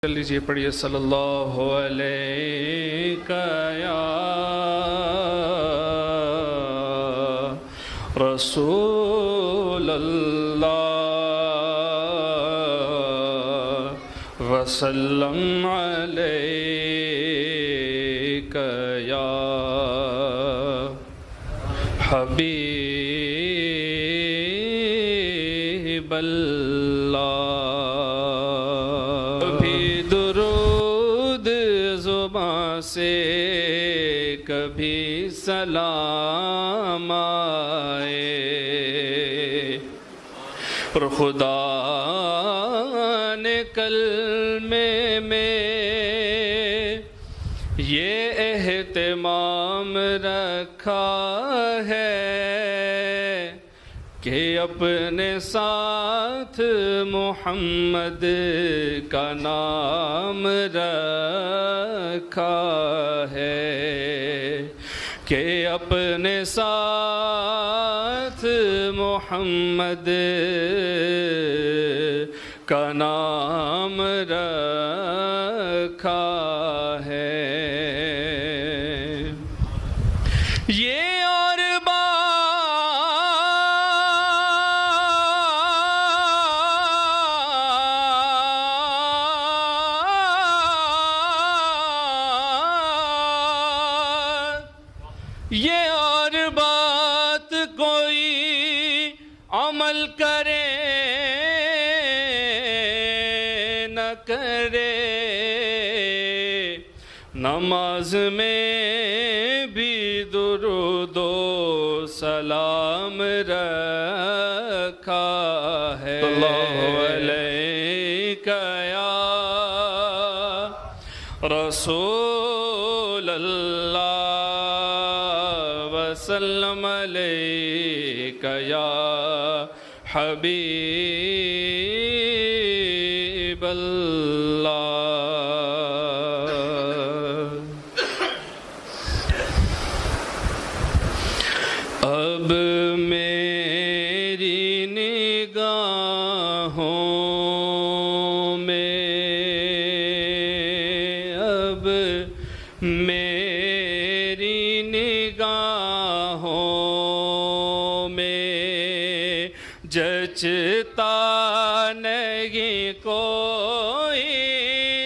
کر لیجئے، پڑھیے صلی اللہ علیہ یا رسول اللہ وسلم علیک یا حبیب اللہ۔ سے کبھی سلام آئے اور خدا نے کلمے میں یہ اہتمام رکھا ہے کہ اپنے ساتھ محمد کا نام رکھا ہے، کہ اپنے ساتھ محمد کا نام رکھا ہے۔ یہ اور بات کوئی عمل کرے نہ کرے، نماز میں بھی درود و سلام رکھا ہے۔ اللہ علیک یا رسول اللہ وسلم علیک یا حبیب اللہ۔ اب میری نگاہوں میں، اب میری نگاہوں میں جچتا نہیں کوئی،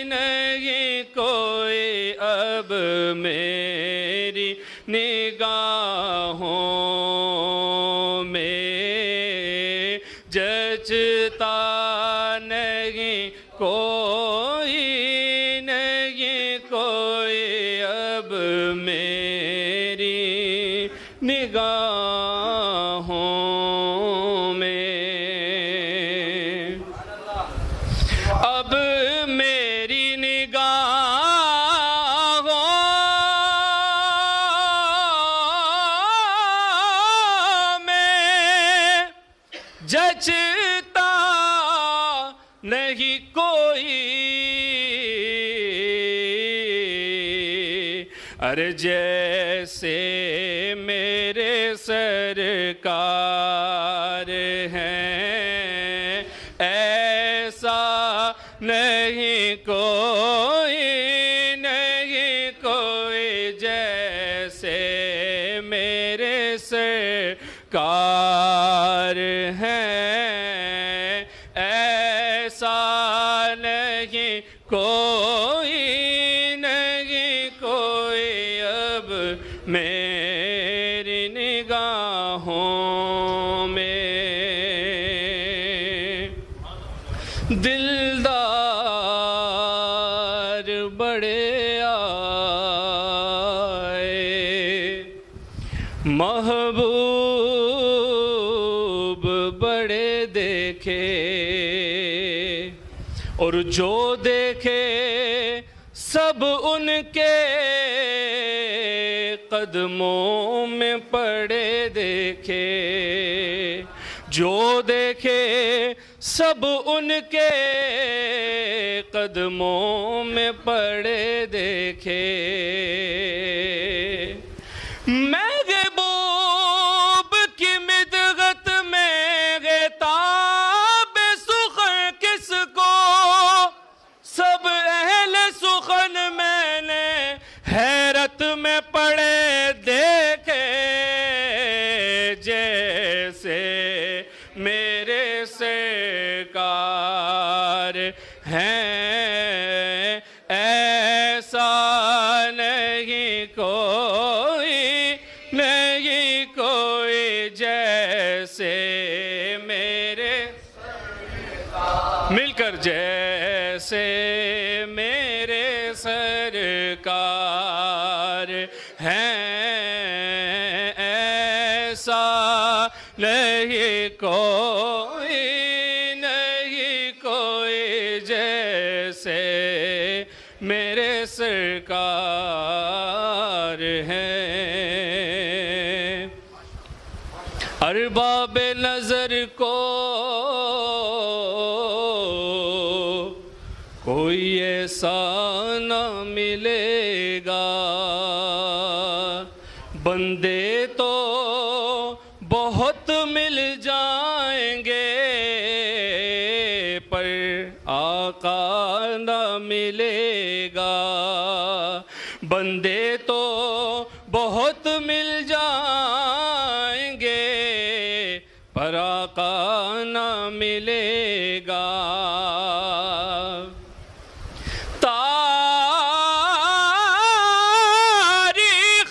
نہیں کوئی، اب میری نگاہوں میں جچتا نہیں کوئی، نہیں کوئی، اب میری نگاہوں میں، اب میری نگاہوں میں جچتا نہیں کوئی، ارے جیسے میرے سرکار ہیں ایسا نہیں کوئی، نہیں کوئی، جیسے میرے سرکار ہیں ایسا نہیں کوئی، میری نگاہوں میں دلدار بڑے آئے، محبوب بڑے دیکھے، اور جو دیکھے سب ان کے قدموں میں پڑے دیکھے، جو دیکھے سب ان کے قدموں میں پڑے دیکھے۔ محبوب کی مدغت میں غیتاب سخن کس کو، سب सुखन मैंने हैरत में पड़े देखे, जैसे मेरे सरकार हैं ऐसा नहीं कोई जैसे मेरे मिलकर, जैसे मेरे सरकार हैं ऐसा नहीं कोई जैसे मेरे सरकार हैं। अरबाब नजर को कोई ऐसा न मिलेगा, बंदे तो बहुत मिल जाएंगे पर आका न मिलेगा। बंदे तो बहुत मिल जाएंगे पर आका न मिलेगा। तारीख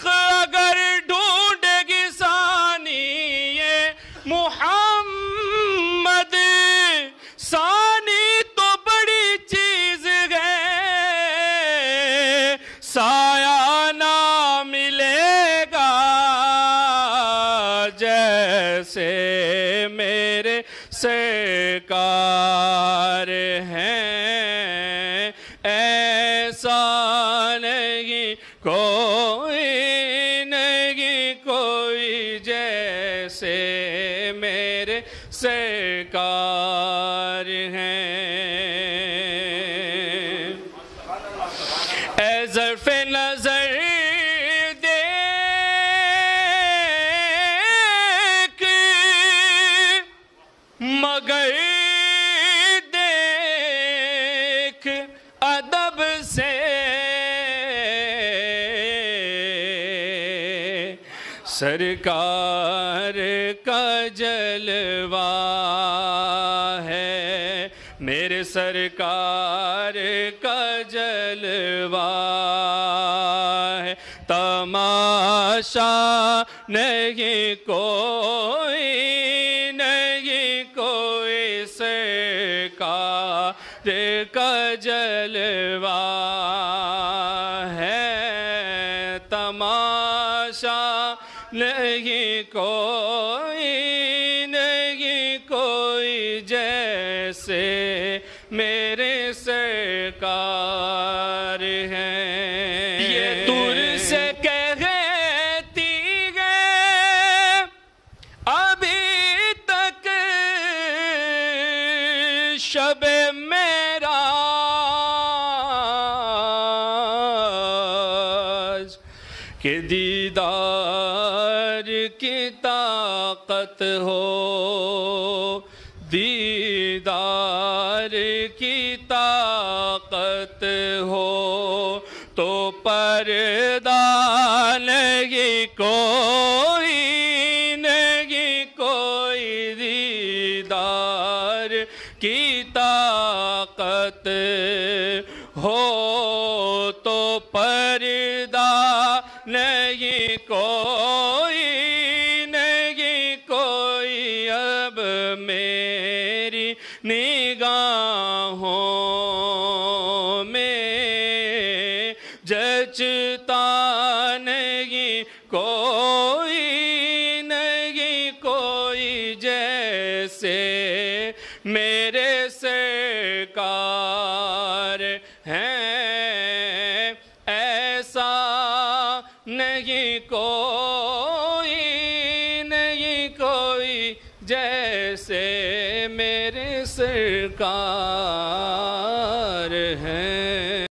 अगर ढूंढेगी सानी ये मुहम्मद सानी तो बड़ी चीज है, साया ना मिलेगा जैसे मेरे सरकार हैं ऐसा नहीं कोई जैसे मेरे सरकार हैं। ऐ ज़र्फ़े नज़र देख मगर देख अदब से, सरकार का जलवा है मेरे सरकार का जलवा है। तमाशा नहीं कोई सरकार का जलवा है। तमाशा नहीं कोई जैसे मेरे सरकार हैं। ये दूर से कहती है अभी तक शबे मेराज के दीदार की ताकत हो, दीदार की ताकत हो तो पर्दा नहीं कोई दीदार की ताकत हो तो पर्दा नहीं कोई अब मेरी निगाहों में जचता नहीं कोई जैसे मेरे सरकार हैं ऐसा नहीं कोई जैसे मेरे सरकार।